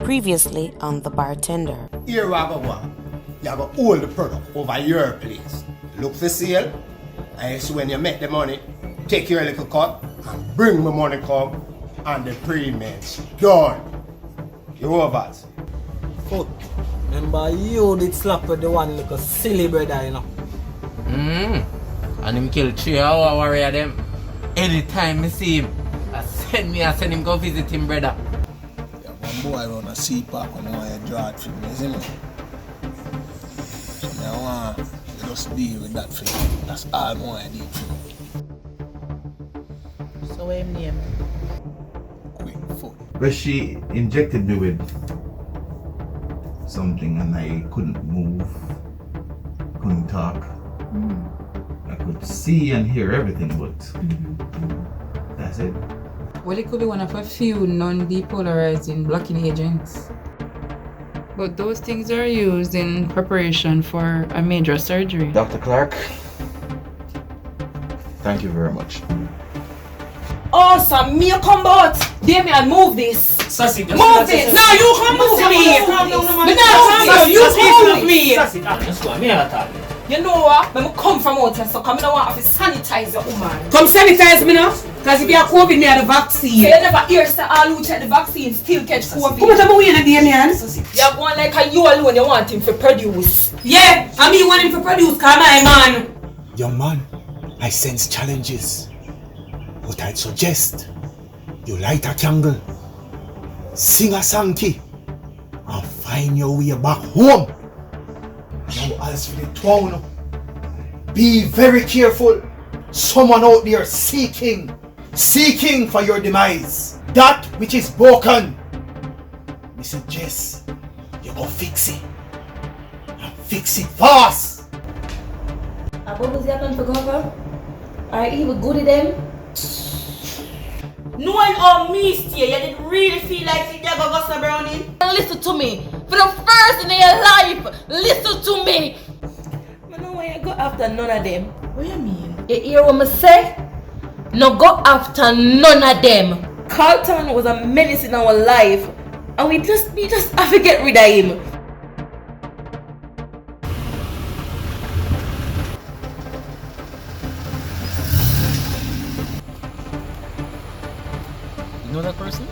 Previously on The Bartender. Here we have one. You have to hold the product over your place. Look for sale, and it's when you make the money, take your little cut and bring the money come, and the payments done. You over it? Foot. Remember you did slap with the one little silly brother, you know. And him kill 3 hour warrior them. Anytime I see him, I send him go visit him, brother. Yeah, one boy run a sea park and I want to draw it from me, isn't it? So I want to just deal with that for you. That's all I want to do for you. So what him name? Quick foot. But she injected me with something and I couldn't move, couldn't talk. I could see and hear everything, but that's it. Well, it could be one of a few non-depolarizing blocking agents. But those things are used in preparation for a major surgery. Dr. Clark, thank you very much. Awesome, me come out. Damien, move this. Sasique, Move this. No, you come move me. You come move me. You know what? When I come from outside, so come, I don't want to sanitize your woman. Come sanitize me now. Because if you have COVID, near the vaccine. So you never hear say all who check the vaccine still catch COVID. Come on, we in the Damien. You have one like you alone, you want him to produce. Yeah, I mean you want him to produce, come on, man. Young man, I sense challenges. But I'd suggest you light a candle, sing a sangki, and find your way back home. Now as for the town, be very careful. Someone out there seeking for your demise. That which is broken, Mr. Jess, you go fix it. And fix it fast. What was happening for governor? Are even good at them? Knowing all me stay, you didn't really feel like you go Gossip Browning? Listen to me. For the first in your life, listen to me. I know why you go after none of them. What do you mean? You hear what I say? No go after none of them. Carlton was a menace in our life. And we just have to get rid of him. You know that person?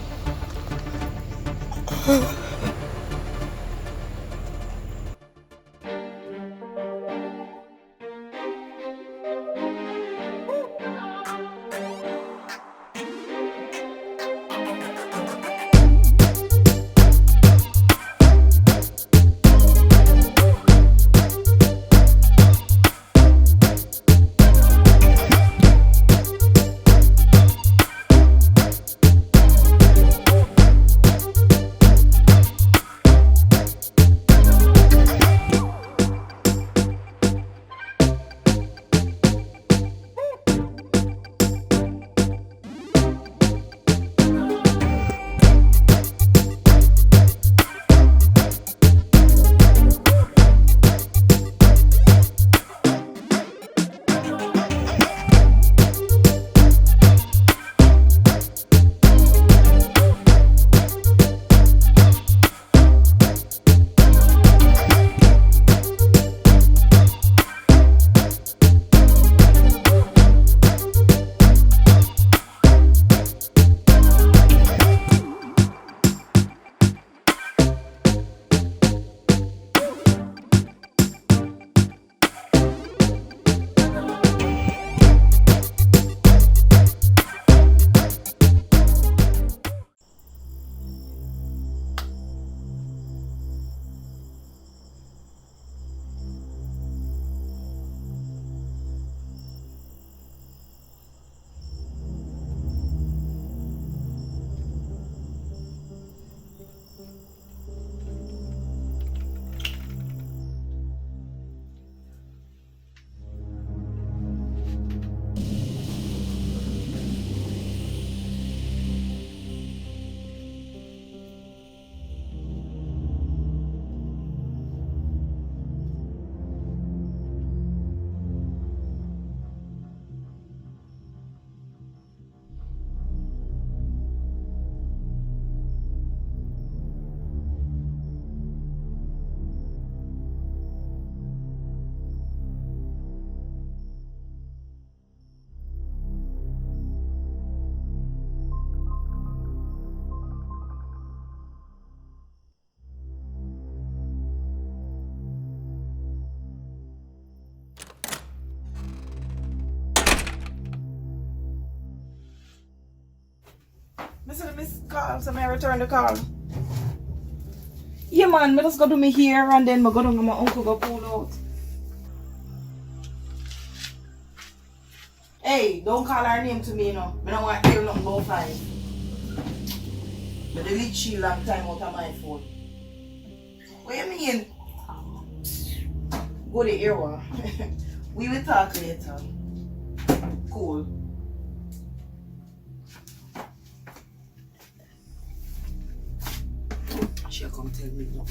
miss call, so I return the call. Yeah man, I just go do me here and then I go down to my uncle go pull out. Hey, don't call her name to me, you know. I don't want to hear nothing about 5. I delete she long time out of my phone. What you mean? Goody era. We will talk later. Cool. She'll come tell me no.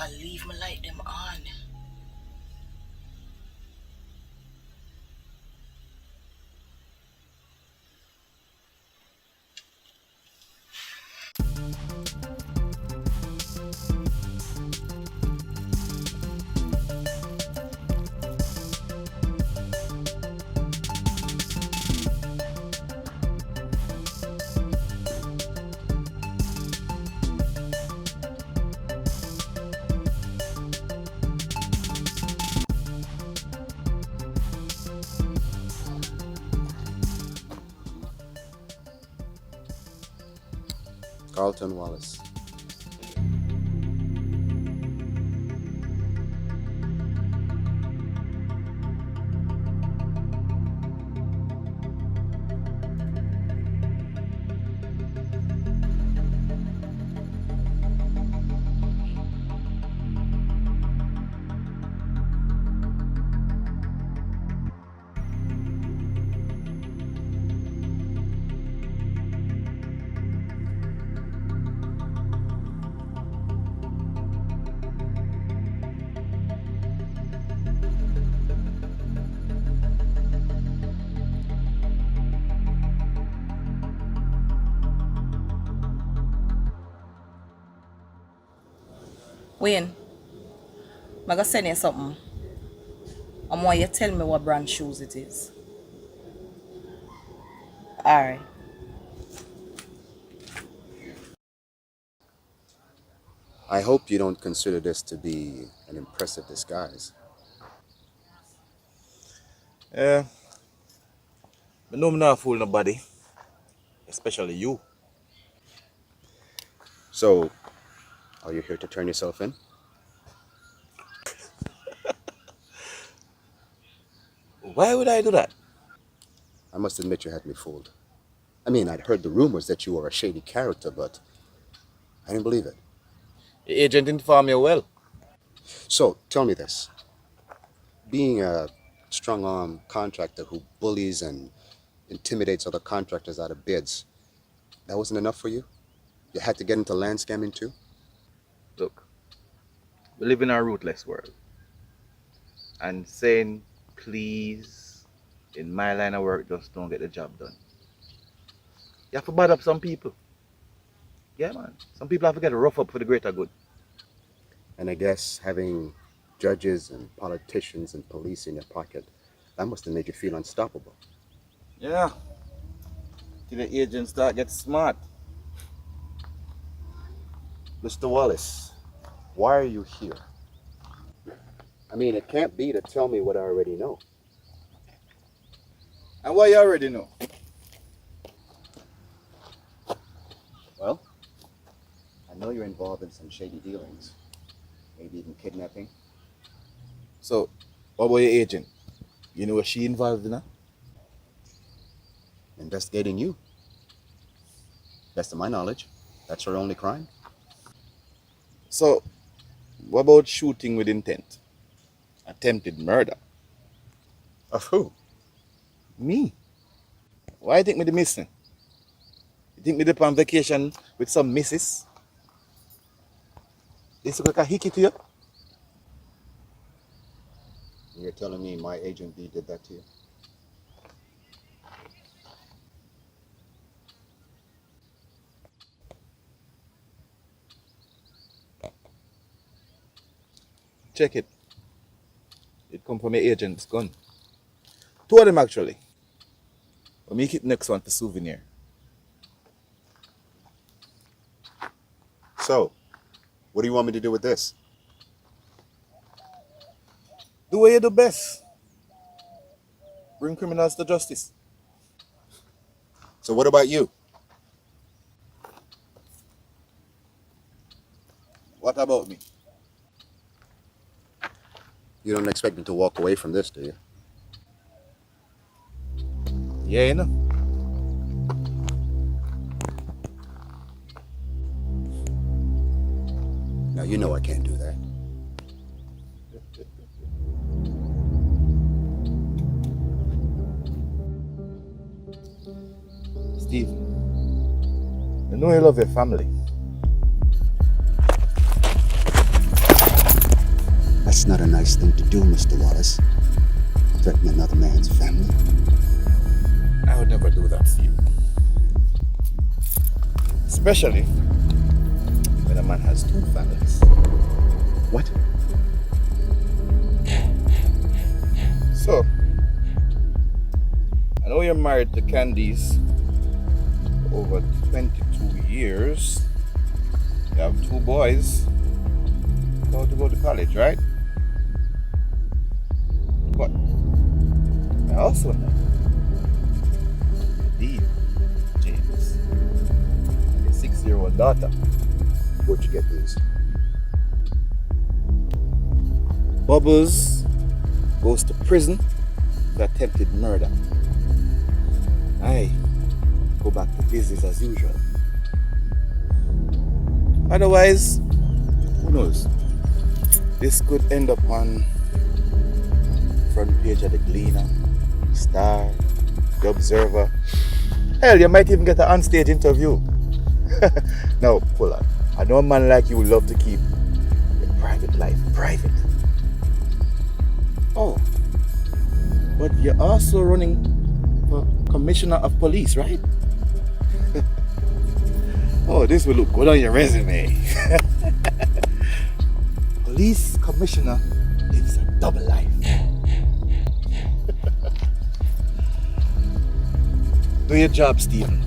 I leave my light them on. Carlton Wallace. Wayne, I'm gonna send you something. I want you to tell me what brand shoes it is. Alright. I hope you don't consider this to be an impressive disguise. Yeah. I know I'm not fooling nobody. Especially you. So, are you here to turn yourself in? Why would I do that? I must admit you had me fooled. I mean, I'd heard the rumors that you were a shady character, but I didn't believe it. The agent informed you well. So, tell me this. Being a strong-arm contractor who bullies and intimidates other contractors out of bids, that wasn't enough for you? You had to get into land scamming too? Look, we live in a ruthless world. And saying please in my line of work just don't get the job done. You have to bad up some people. Yeah, man. Some people have to get rough up for the greater good. And I guess having judges and politicians and police in your pocket, that must have made you feel unstoppable. Yeah. Till the agents start get smart. Mr. Wallace, why are you here? I mean, it can't be to tell me what I already know. And what you already know? Well, I know you're involved in some shady dealings. Maybe even kidnapping. So, what about your agent? You know what she involved in? Investigating you. Best of my knowledge, that's her only crime. So, what about shooting with intent? Attempted murder? Of who? Me. Why you think me the missing? You think me the on vacation with some missus? This look like a hickey to you? You're telling me my agent B did that to you? Check it. It come from my agent's gun. 2 of them actually. We'll make it next one for souvenir. So, what do you want me to do with this? Do what you do best. Bring criminals to justice. So what about you? What about me? You don't expect me to walk away from this, do you? Yeah, you know. Now you know I can't do that. Steve, I know you love your family. That's not a nice thing to do, Mr. Wallace. Threaten another man's family. I would never do that to you. Especially when a man has 2 families. What? So, I know you're married to Candice for over 22 years. You have 2 boys. About to go to college, right? But I also know Steve, James, and your 6-year-old daughter. Where'd you get these? Bubbles goes to prison for attempted murder. I go back to business as usual. Otherwise, who knows? This could end up on front page of the Gleaner, Star, the Observer. Hell, you might even get an onstage interview. Now, hold on. I know a man like you would love to keep your private life private. Oh, but you're also running for Commissioner of Police, right? Oh, this will look good on your resume. Police Commissioner lives a double life. Do your job, Stephen.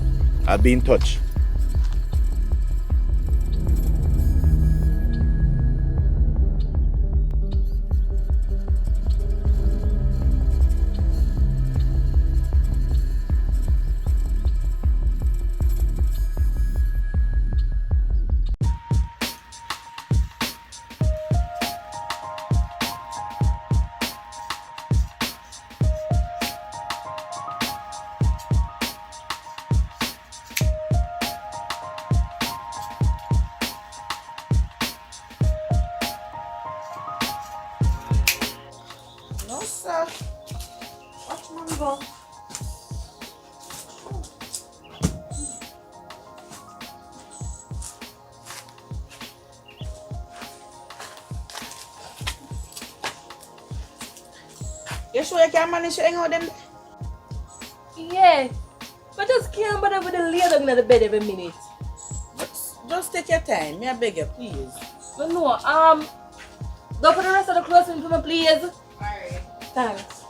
I'll be in touch. No, sir. Watch mango. You sure you can manage to hang out them? Yeah, but just can't bother with the lay down in the bed every minute. Just take your time. May I beg you, please? But no, go for the rest of the clothes for me, please. Alright. Thanks.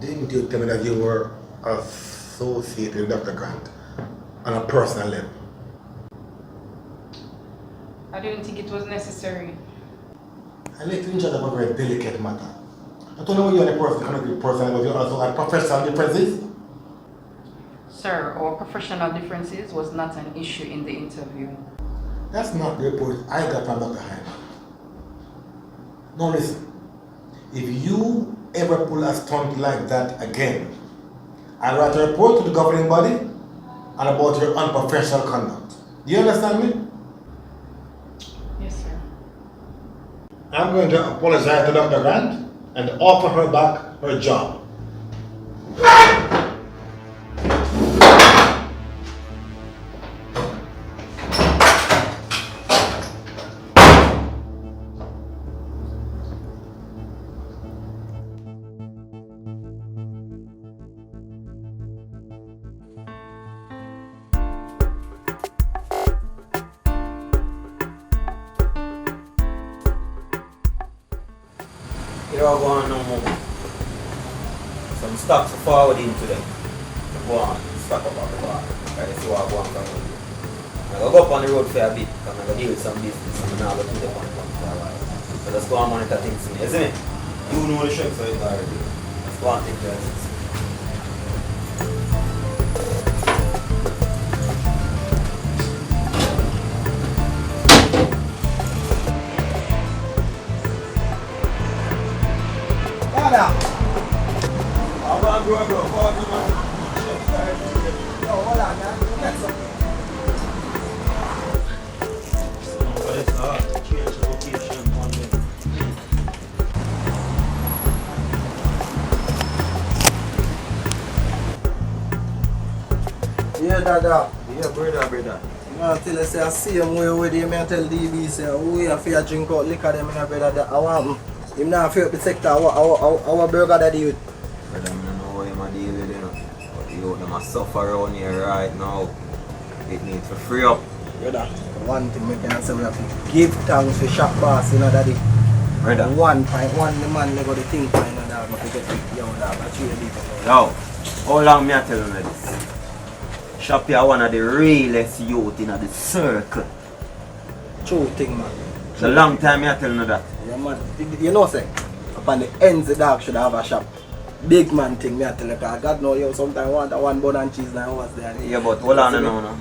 Didn't you tell me that you were associated with Dr. Grant on a personal level? I didn't think it was necessary. I let you in charge of a very delicate matter. I don't know you're a person, cannot be personal, but you also have professional differences. Sir, our professional differences was not an issue in the interview. That's not the report I got from Dr. Hyman. Now listen, if you ever pull a stunt like that again, I'll write a report to the governing body and about your unprofessional conduct. Do you understand me? Yes, sir. I'm going to apologize to Dr. Grant and offer her back her job. Here I go on now more. Some stocks are forwarding to them. Go on, stock up on the bar. Right, see what I go on from here. I'm going to go up on the road for a bit because I'm going to deal with some business and I'm going to go to the point for a while. So let's go and monitor things for me, isn't it? You know the shop so it's already. Let's go and take care of this. Yeah, Dada. Yeah, brother. I tell you, say I see him way with him and tell DB, say, we have to drink out liquor them in a brother that I want him not feel protect our burger that youth. Brother, I don't know what I'm deal with, you know. But you them a suffer around here right now. It needs to free up. Brother, one thing we can say, we have to give thanks to shop boss, you know, daddy. Brother. 1.1 the man they got the thing for, you know, dog, but to get the young dog, that's really deep. Yo, how long me I tell you this? Shop here one of the realest youth in the circle. True thing, man. It's a long time me I tell you that. Yeah, man. You know, say, upon the ends the dog should have a shop. Big man thing, me I tell you, because God know you sometimes want a one bun and cheese and what's there. Yeah, but hold on now.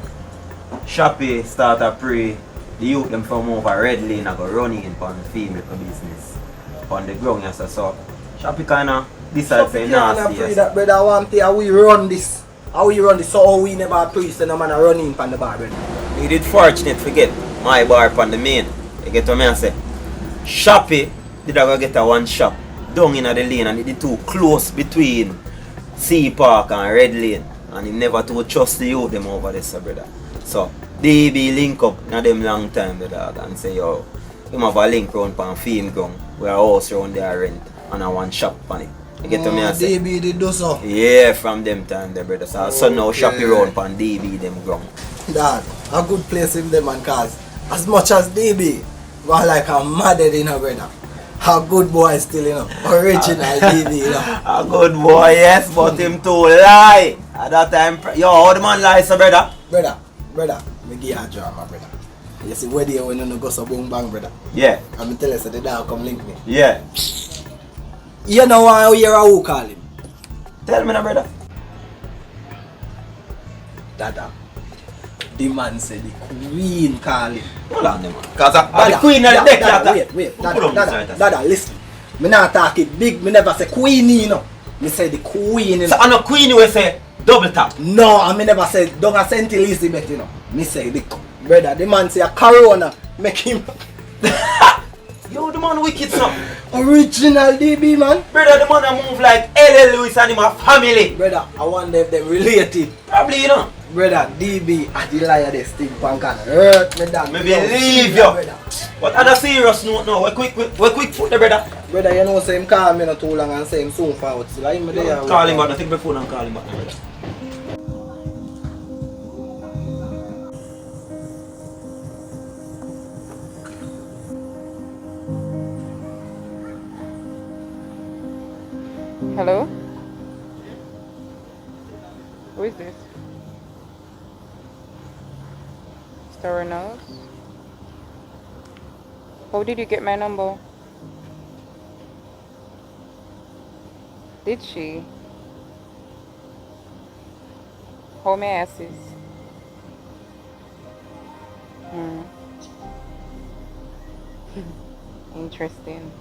Shoppy start a pray. The youth them from over Red Lane and go running in on the female business. On the ground, yes, so Shoppy kinda decide say nasty. Yes. That brother, I want to how we run this. How we run this, so how we never priest and a man running from the bar, brother. You did fortunate to get my bar on the main. You get what I say? Shoppy did I go get a one shop down in the lane and it is too close between Sea Park and Red Lane. And he never to trust the youth them over there, so brother. So they be link up in them long time the dog and say yo, him have a link round pan film ground where a house round there rent and a one shop on it. You get to me and say? DB did do so. Yeah, from them time there brother. So now shoppy round pan DB them ground. Dad, a good place with them man cause as much as DB was like a mad you know brother. A good boy still, you know. Original DB, you know. A good boy, yes, but him too lie. At that time, yo, how the man lie, so brother? Brother, me give you a drama, brother. You see where they when you go so boom bang, brother. Yeah. I'm tell you so the dog come link me. Yeah. You know how you are who call him? Tell me now, brother. Dada. The man said the queen call him. Hold on, man. Cause the queen of the deck after. Wait, Dada, listen. Me not talk it big, me never say queenie, you know. Me say the queen, you know. So I know queen will say double tap. No, I me never say don't a Saint Elizabeth, you know. Me say the brother, the man say a corona make him. Yo, the man wicked so. Original DB man. Brother, the man a move like L.L. Lewis and him a family. Brother, I wonder if they related. Probably, you know. Brother, DB, I the liar they stick punk and hurt me down. Me believe you. But on a serious note now, we quick foot the brother. Brother, you know say him call me not too long and say him soon forward. So like him there. Call him back, I take my phone and call him back, brother. Hello? Who is this? Mr. Reynolds? How did you get my number? Did she? How may I assist? Interesting.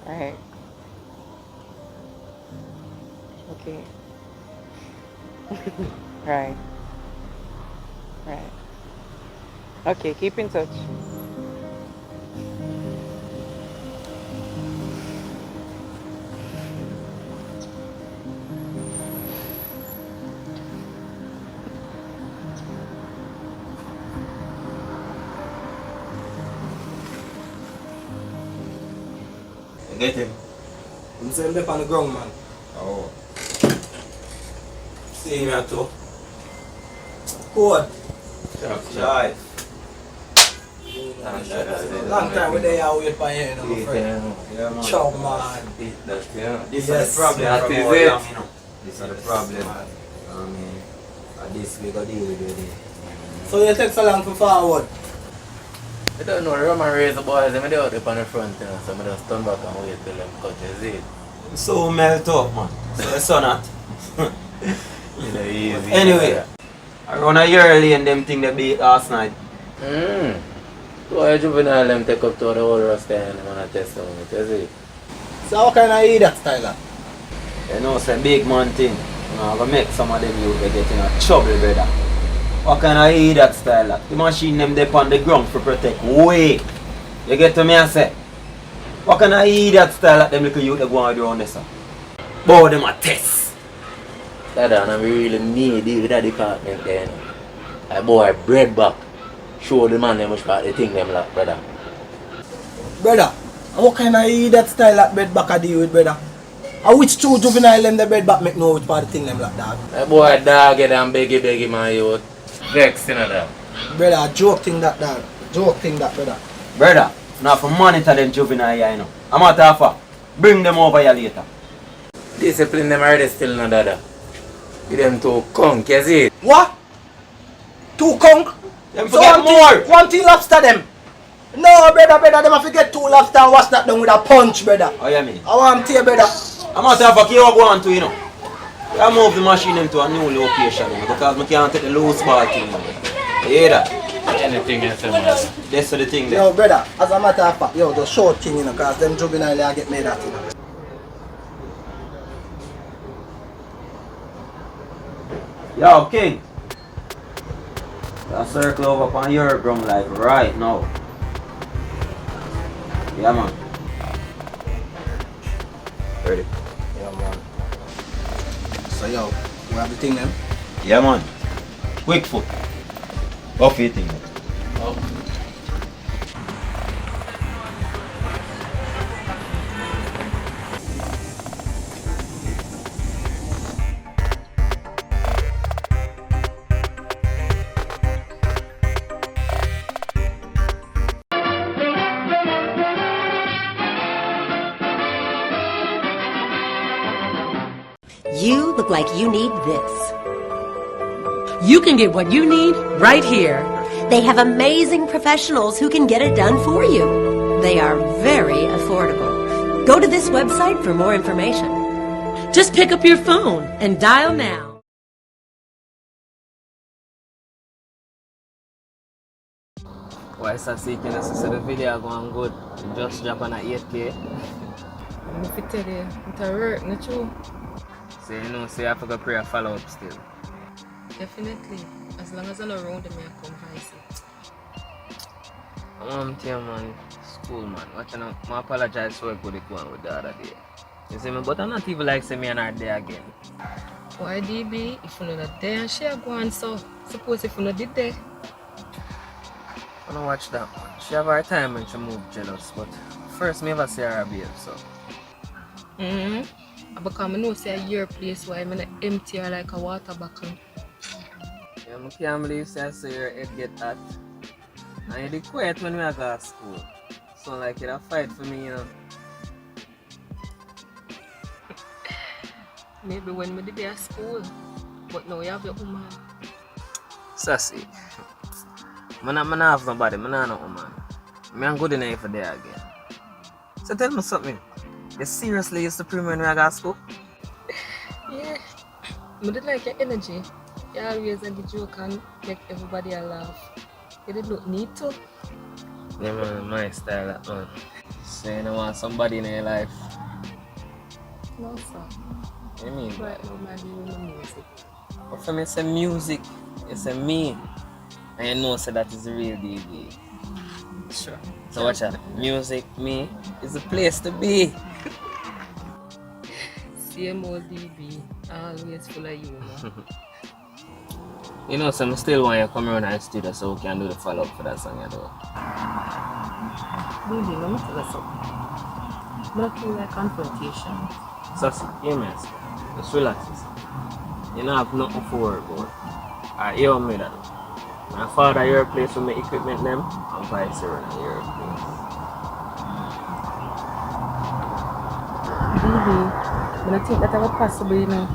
Right. Okay. Right. Right. Okay, keep in touch. Get him. I'm saying him on the ground, man. Oh. See him here too. Good. Right. Long time we there wait for you, my friend. Yeah, man. Ciao, man. This is Yes, the problem. that from is all it. along, you know. This is the problem. I mean, this we got deal with it. So you take so long to forward? I don't know, the Roman raise the boys, they out up on the front, you know, so I just turn back and wait till them cut his head. So melt up, man. So the sun hot. Easy. Anyway, around a year early and them thing they beat last night. Why juvenile them take up to the whole rest and them wanna test them, you see? So how can I eat that style? You know, it's a big man thing. You know, I'm gonna make some of them youth they get in a trouble, brother. What kind of eat that style? Like? The machine them they on the ground for protect way. You get to me I say? What kind of eat that style like them little youth they go on around this? Bow them a test. Dada, and we really need deal with that department there, you know. Like boy, bread back. Show the man them much about the thing them like, brother. Brother, what kind of eat that style like bed back I deal with, brother? And which two juvenile them the bed back make know which part of the thing them like that? That boy dog get and beggy man youth. Vex, you know that. Brother, joke thing that dog. Joke thing that, brother. Brother, now for monitor them juvenile here, you know. I'm out of fact. Bring them over here later. Discipline them already still, no dada. Give them to Kyng, you see? What? Two Kyng? Them forget more. One thing lobster them. No, brother, them have to get 2 lobster and wash that down with a punch, brother. Oh, you mean? I want to tell you, brother. I'm out of fact, you go on to, you know. I move the machine into a new location, you know, because I can't take the loose ball thing. You know. You hear that? Anything else, man. That's the thing there. Yo, brother, as a matter of fact, yo, the short thing, you know, because them juvenile they get made at it. Yo, Kyng. I'll circle over upon your drum like right now. Yeah, man. Ready? Yeah, man. So, yo, we have the thing then? Yeah, man. Quick foot. Off your thing. Oh. You look like you need this. You can get what you need right here. They have amazing professionals who can get it done for you. They are very affordable. Go to this website for more information. Just pick up your phone and dial now. Why sasique, you know, so the video going good. Just drop on a 8K. If I tell you, it's a work, not true. So you know, so you have to go pray a follow-up still. Definitely. As long as I'm around them, I come vice it. I'm telling you, man, school, man. Watching out, I apologize for what it going with the other day. You see me, but I'm not even like say me and her there again. Why DB? If you're not there and she are going, so suppose if you're not did there. I don't watch that one. She have her time when she move jealous, but first me ever see her behave, so. Because I know say your place why I'm gonna empty her like a water bottle. Yeah, I can't believe say I see your head get hot. And you did quiet when we go to school. So like it a fight for me, you know. Maybe when we did at school. But now you have your woman. Sasique. I don't have nobody, I don't know woman. I'm good enough for there again. So tell me something. You seriously used to prove when we got school? Yeah. I did like your energy. You always a good joke and make everybody laugh. You did not need to. Yeah man, my style that man. So you don't want somebody in your life. No sir. What do you mean? Right now I'm doing the music. But for me it's a music, it's a me. And you know so that is the real DB. Sure. So watch out. Music, me, is the place to be. Same old DB, always full of you. You know, so I still want you to come around our studio so we can do the follow-up for that song you do. Really, let me tell you something. I feel like Confrontation. Sasique, hear me, just relax yourself. You don't have nothing to worry about. Alright, hear me that. My father your place with my equipment them, and vice versa your place. DB, I think that ever possible, you know.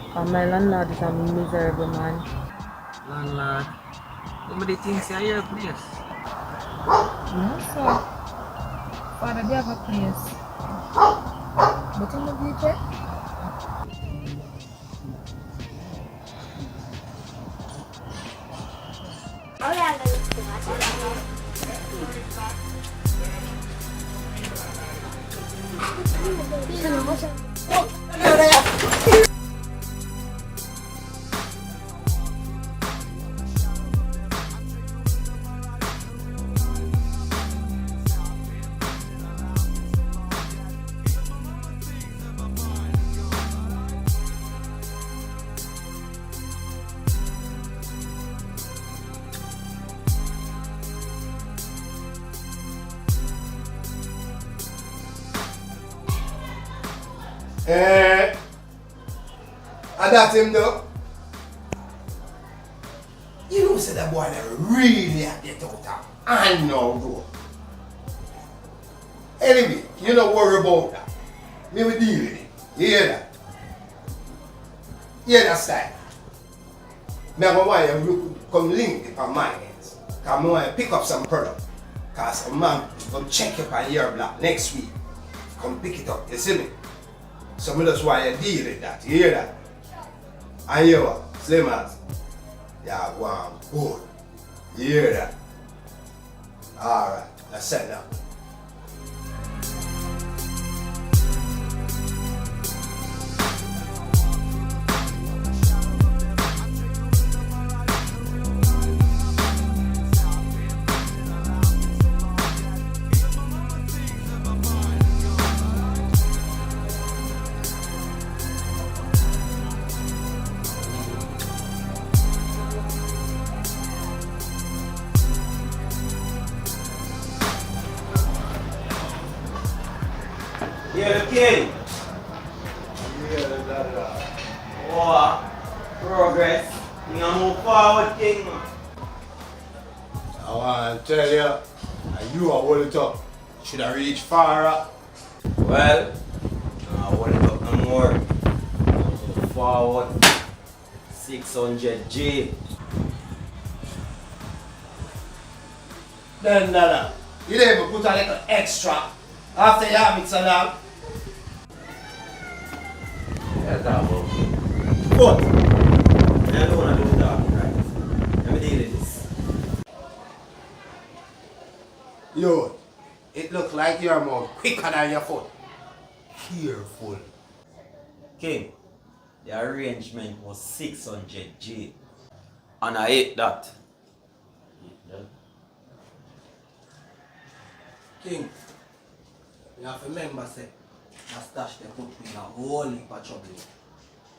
Because my landlord is a miserable man. Landlord? Nobody thinks you're your place. No, sir. Father, they have a place. But in the DJ? And that's him though. You know say that boy that really had get out of and now bro. Anyway, you don't worry about that. Me will deal with it. You hear that? You hear that style? Me I want you to come link it on my hands. Cause I want to pick up some product. Cause a man come check it on your block next week. Come pick it up, you see me? So me just want you to deal with that. You hear that? And you what? Slim as? Yeah, one good. You hear that? Alright, let's set now. Yeah, the Kyng. Yeah, the daddaz. Oh, progress. We gonna move forward, Kyng. I want to tell you, and you are hold it up. Should I reach far up? Well, hold it up no more. Move forward. 600G. Then daddaz, you didn't even put a little extra after you have it so long. That's about it. But I don't want to do that, right? Let me deal with this. Yo, it looks like you're more quicker than your foot. Careful. Kyng, the arrangement was 600G. And I hate that. Kyng, you have to remember, say, that stash they put me in a whole heap of trouble.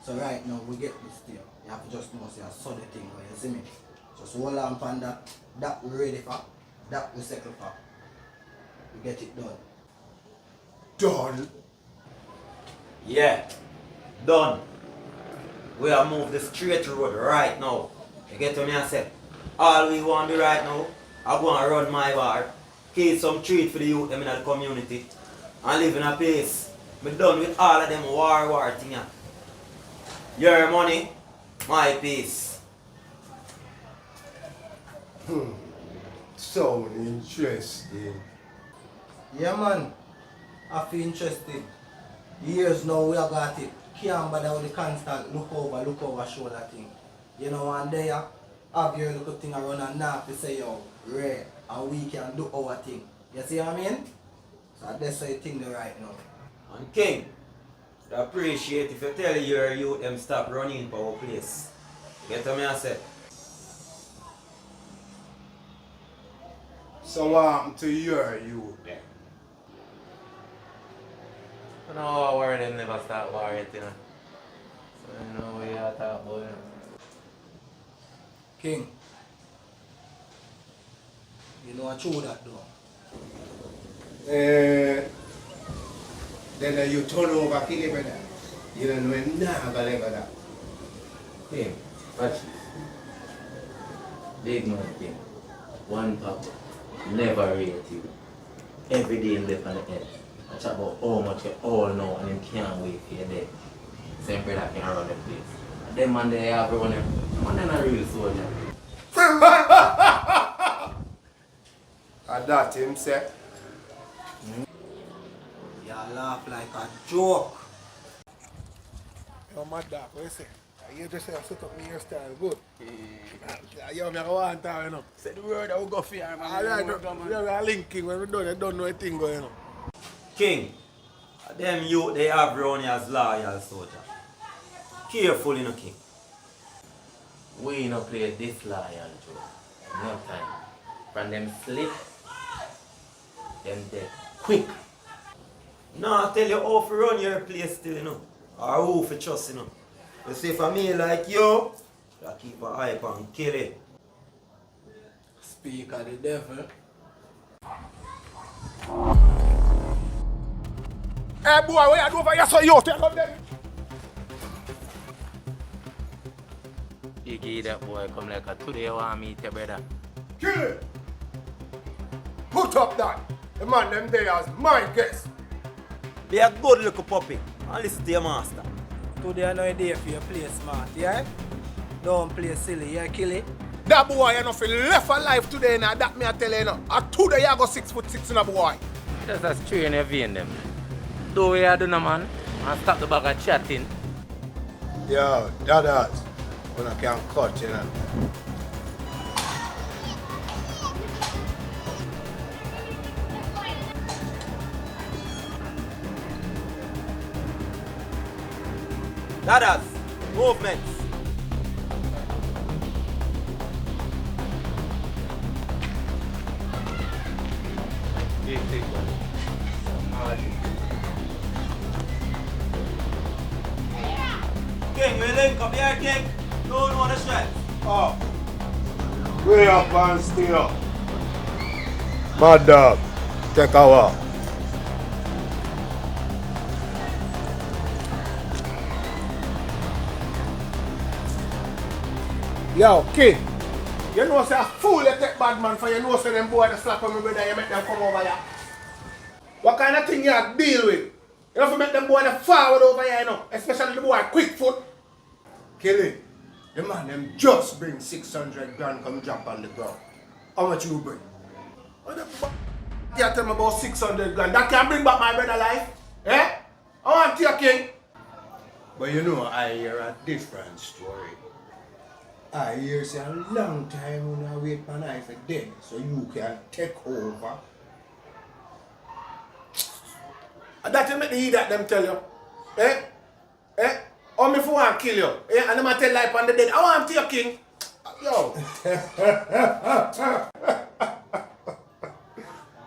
So right now, we get this deal. You have to just know, say, I saw the thing, where you see me. Just hold on upon that. That we ready for. That we settle for. We get it done. Done? Yeah, done. We are move the straight road right now. You get what I say? All we want to do right now, I go and run my bar, keep some treat for the youth them in the community, and live in a peace. I'm done with all of them war thing. Your money, my peace. So interesting. Yeah, man. I feel interested. Years now we have got it. Can't bother with the constant look over shoulder thing. You know, and there, have your little thing around and now to say, yo, rare, and we can do our thing. You see what I mean? So that's the thing there right now. And King, I appreciate if you tell your youth them stop running for our place. You get what me I say? So what happened to your youth then? I know how worry them never start worrying, you know. So you know what you talk about, you know. King, you know I true that though. Then you turn over kill it, brother. You don't know nothing about that. King, watch this. Big man King. One pop. Never rate you. Every day left on the edge. I chat about how much you all know and him can't wait for your day. Same brother can run the place. And them man they have run them. Man they're not real soldier. And that him say. You laugh like a joke. Yo, mad dog, what you say? You just say I set up me hairstyle good. Yo, me go on time, you know. Say the word I will go for you, man. Alright, we are linking when we done, you don't know a thing going on. King, them youth they have around here as loyal soldier. Careful, you know, King. We no play this loyal, Joe. No time. From them slip, them dead quick. No, I tell you how to run your place still, you know. Or who for trust, you know. You see, for me like you, I keep an eye on kill it. Speak of the devil. Hey boy, what you do over here so you take up them? You give that boy come like a today want meet your brother. Kill it! Put up that! The man them there as my guest. Be a good little puppy and listen to your master. Today I no idea for your play smart, yeah? Don't play silly, yeah, kill it. That boy you know feel left alive today now, that me I tell you now. And today you go 6'6" in a boy. Just a strain your vein them. Do what you do no man and stop the bag of chatting. Yo, daddaz. When I can cut, you know. Daddaz, movements. King, we link up here, King. No one wanna stress. Oh. Way up and stay up. Mad dog. Take a walk. Yo, King, you know say a fool you take bad man for you know say them boy that slap on me brother you make them come over here. What kind of thing you have to deal with? You have to make them boy that forward over here, you know, especially the boy quick foot. Kill it. The man them just bring 600 grand come drop on the ground. How much you bring? What the f*** you tell me about 600 grand? That can bring back my brother life? Eh? I want to King. But you know, I hear a different story. I hear say a long time when I wait for knife for dead, so you can take over. And that you make the heat that them tell you. Eh? Eh? Or me for want to kill you. Eh? And them a tell life on the dead. I want to King. Yo.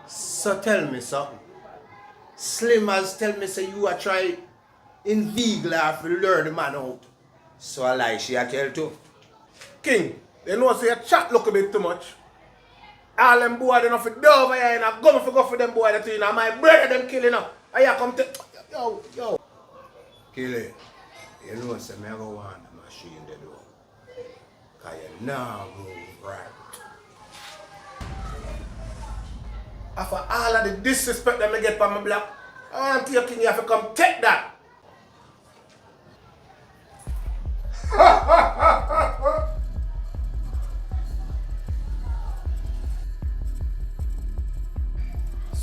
So tell me something. Slim has tell me say you are try inveigle her to lure the man out. So I lie she a tell too. King, they know say you chat look a bit too much. All them boys they know for do over here and I go for them boys that you know. My brother them killing up. And you come to yo. Kill it. You know say me go want the machine the door. Cause you now move right. After all of the disrespect that me get from my block, I want to King you have to come take that.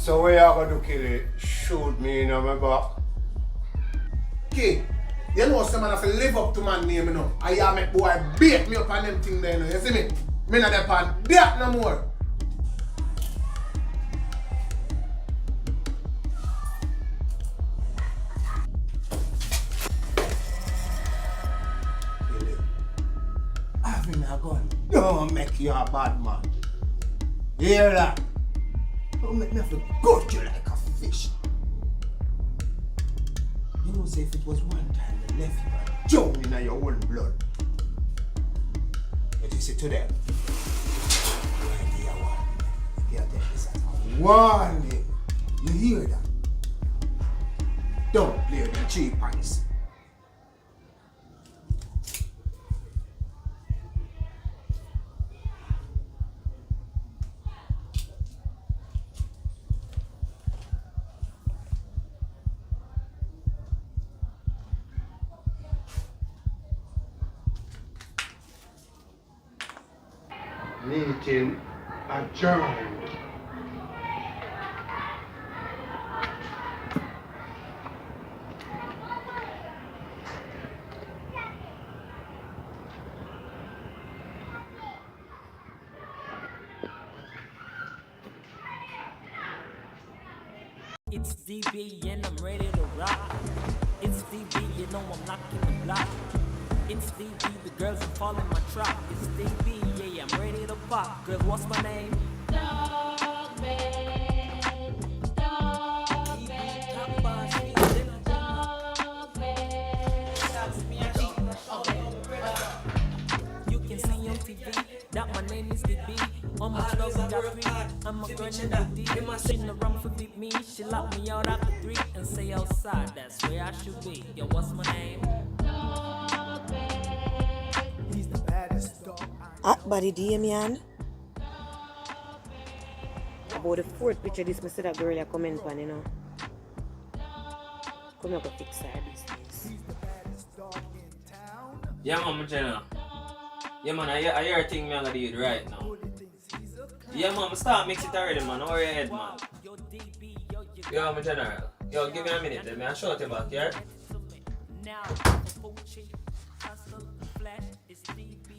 So where you gonna do, Kitty? Shoot me in my back. Kid, you know some man have to live up to my name, you know. I make boy beat me up on them thing there, you know. You see me? Me not there on that no more. Having a gun don't make you a bad man. You hear that? Don't make me have to gut you like a fish. You know, say if it was one time you left you and drowned in your own blood. But you see today, you idea one. You take this as a warning. You hear that? Don't play the cheap eyes. Meeting adjourned. It's DB and I'm ready to rock. It's DB, you know I'm knocking the block. It's DB, the girls are following my trap. It's DB, yeah, I'm ready to pop. Girls, what's my name? Dog man, dog man, dog man. You can see on TV that my name is DB. On my drugs, I got three. I'm a girl in the D. In my sitting around for beat me. She locked me out after 3 and say outside, that's where I should be. Yo, what's my name? Hot body Damien. About the fourth picture this me see that girl you comment on, you know. Come here, go fix her business. Yeah, man, Jenna. Yeah, man, I hear a thing me gonna do it right now. Yeah, man, start mix it already, man. Over your head, man. Yo, my general. Yo, give me a minute, let me show you back here.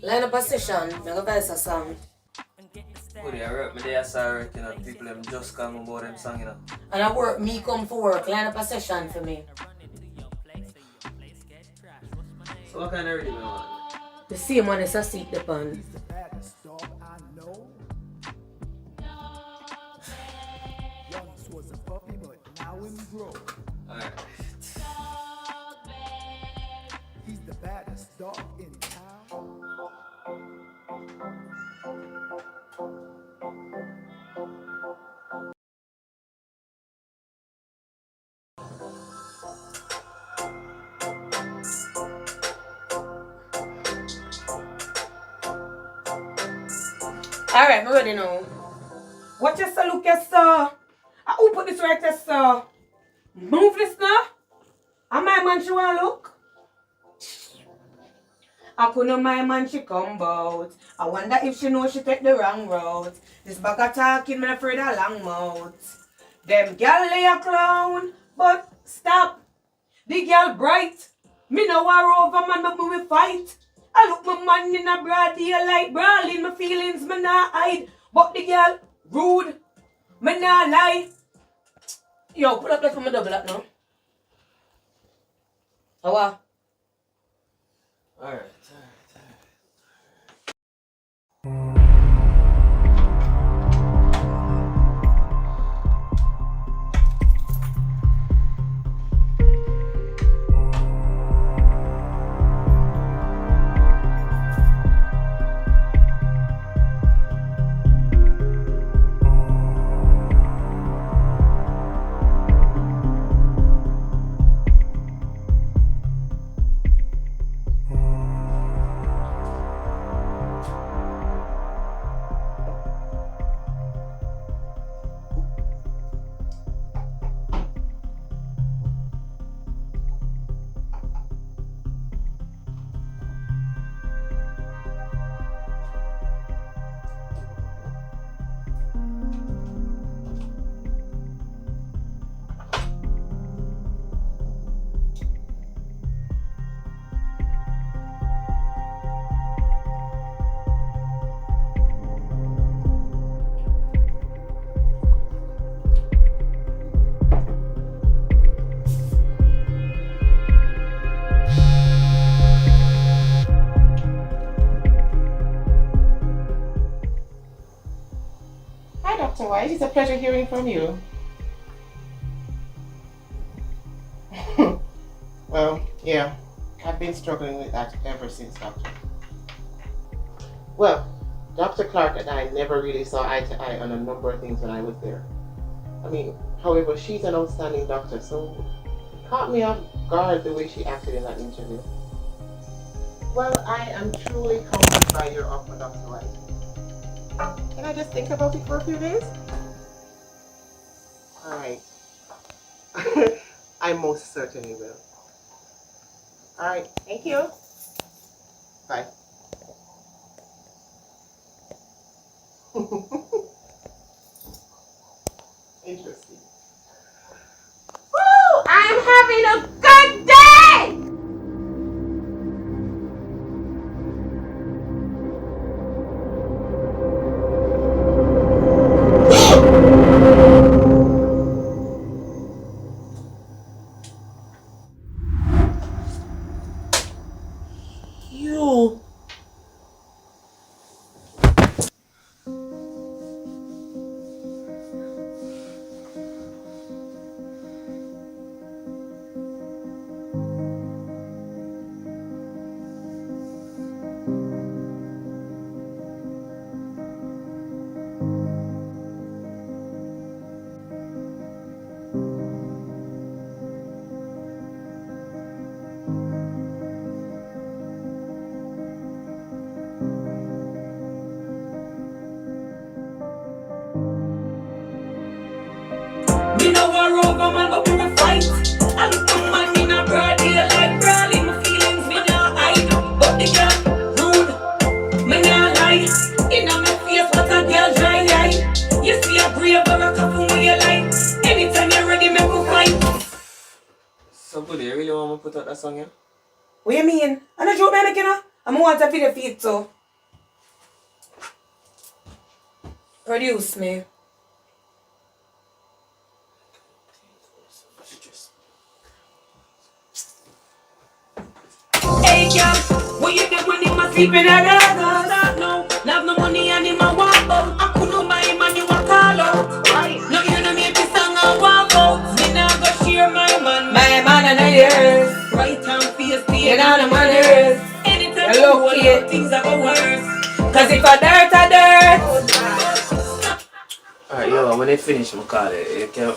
Line up a session, I'm going to voice a song. Goody, I work my day as I work, you know. People them just call me about them song, you know. And I work, me come for work, line up a session for me. So what kind of rhythm you want? The same one as sasique the pan. Alright. He's the baddest dog in town. Alright, I'm ready now. What you say, look, yes, sir? Who put this right there, sir? Move this now. And my man, she want look? I couldn't my man, she come out. I wonder if she know she take the wrong route. This bag of talking, me afraid of long mouth. Them gal lay a clown, but stop. The girl bright. Me no war over man, but me fight. I look my man in a broad daylight, brawling my feelings, me nah hide. But the girl rude, me nah lie. Yo, pull up that for my double up now. How? Alright. Dr. White, it's a pleasure hearing from you. Well, yeah, I've been struggling with that ever since, Doctor. Well, Dr. Clark and I never really saw eye to eye on a number of things when I was there. I mean, however, she's an outstanding doctor, so it caught me off guard the way she acted in that interview. Well, I am truly comforted by your offer, Dr. White. Can I just think about it for a few days? Alright. I most certainly will. Alright, thank you. Bye. Interesting. Woo! I'm having a good day! You. Me no war over man, but we will fight. I look at man in a broad daylight, brawling my feelings, me nah hide. But the girl rude, me nah lie. Inna my face, what a girl dry eye. You see a brave or a couple when you like. Anytime you're ready, me go fight. So Goody, you really want me to put out that song, yeah? What you mean? I'm not joking, you know? I'm want to feed the feet, so. Produce me. Hey girl, what you do when him a sleeping at daddaz? No, have no money and him a walk out. I couldn't buy him and you a call out. No, you know me this song a walk out. Me nah go share my man. My man and yours. Right hand face, You know the manners. anytime You you look hold here. up, things are go worse. Cause if a dirt, a dirt. Alright, yo, when they finish, I call it. You can...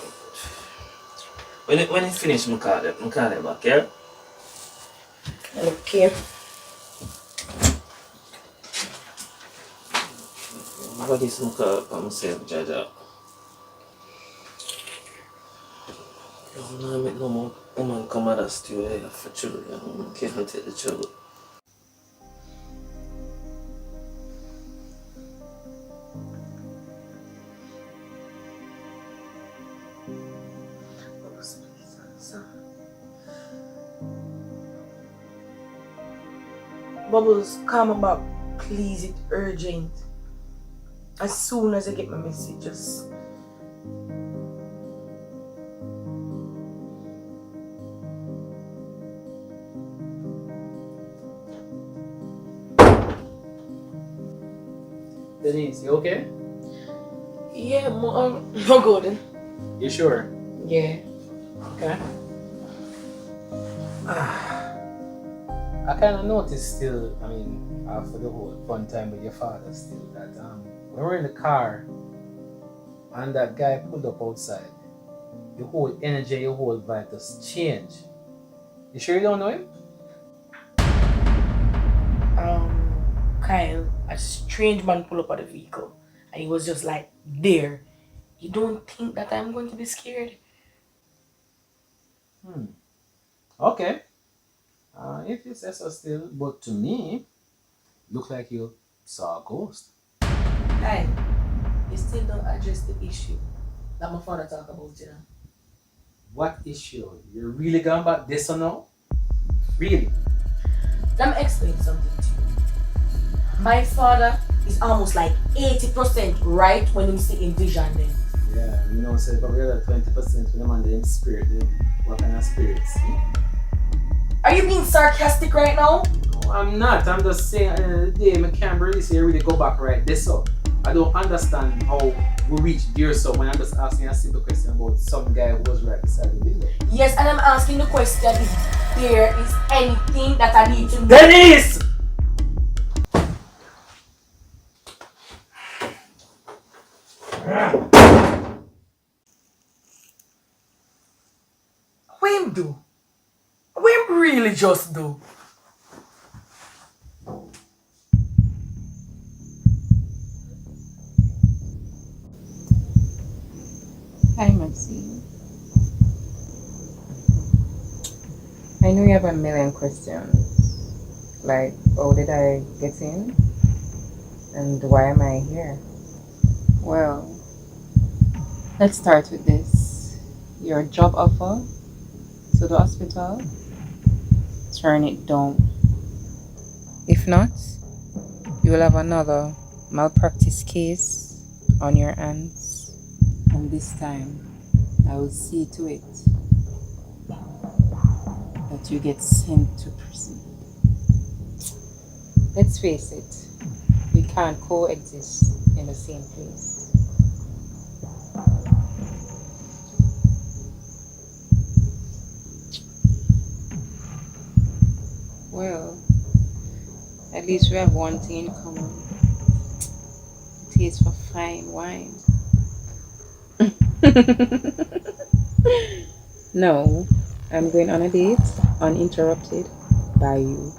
When it finish, I call it back, yeah? Okay. What is my call? I'm myself, Jaja. I'm not make no more woman come out of stew for children. I can't take the trouble. Bubbles, come back. Please, it's urgent. As soon as I get my messages. Denise, you okay? Yeah, no good. You sure? Yeah. Okay. I kind of noticed still, I mean, after the whole fun time with your father still, that when we're in the car and that guy pulled up outside, your whole energy, your whole vibe just changed. You sure you don't know him? Kyle, a strange man pull up at the vehicle and he was just like there. You don't think that I'm going to be scared? Okay. If you say so still, but to me, look like you saw a ghost. Kyle, you still don't address the issue that my father talked about, you know? What issue? You're really going back this or no? Really? Let me explain something to you. My father is almost like 80% right when he see in vision then. Yeah, you know, say probably like 20% when I'm on the spirit, then what kind of spirits? Are you being sarcastic right now? No, I'm not. I'm just saying at the end of the day, I can't really say really go back right this up. I don't understand how we reached there. So when I'm just asking a simple question about some guy who was right beside the window. Yes, and I'm asking the question if there is anything that I need to know. Dennis! What him do? What him really just do? Hi, Maxine. I know you have a million questions. Like, how did I get in? And why am I here? Well, let's start with this. Your job offer to the hospital, turn it down. If not, you will have another malpractice case on your hands. And this time, I will see to it that you get sent to prison. Let's face it, we can't coexist in the same place. Well, at least we have one thing in common. Taste for fine wine. No, I'm going on a date uninterrupted by you.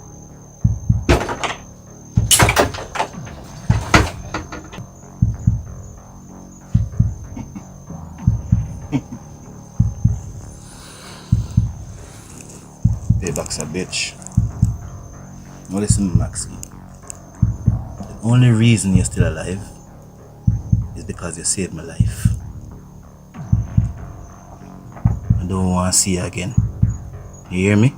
Payback's a bitch. Now listen, Maxie. The only reason you're still alive is because you saved my life. I don't want to see you again. You hear me?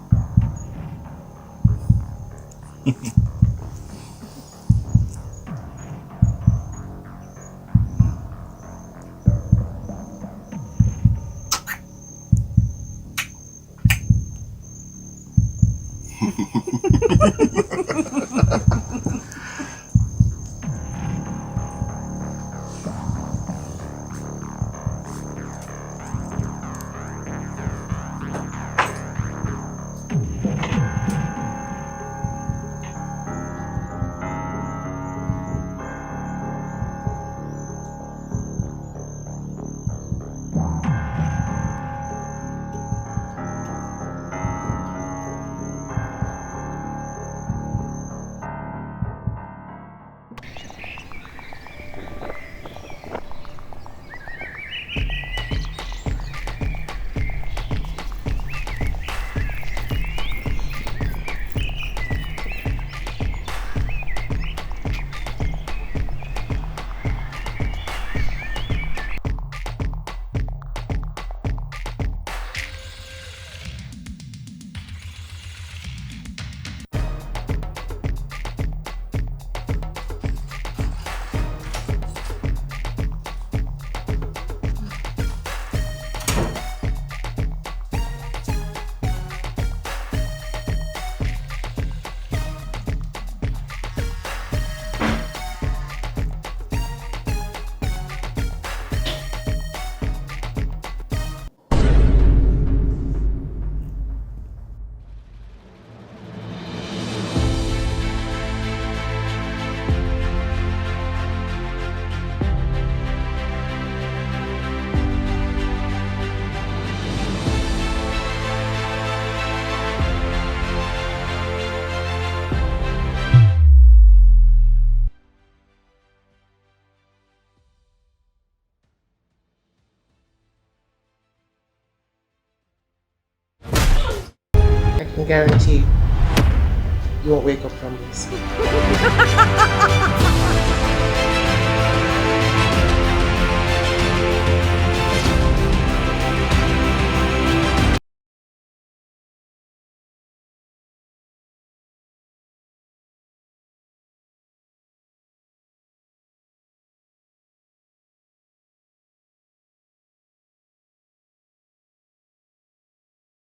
I can guarantee you won't wake up from this.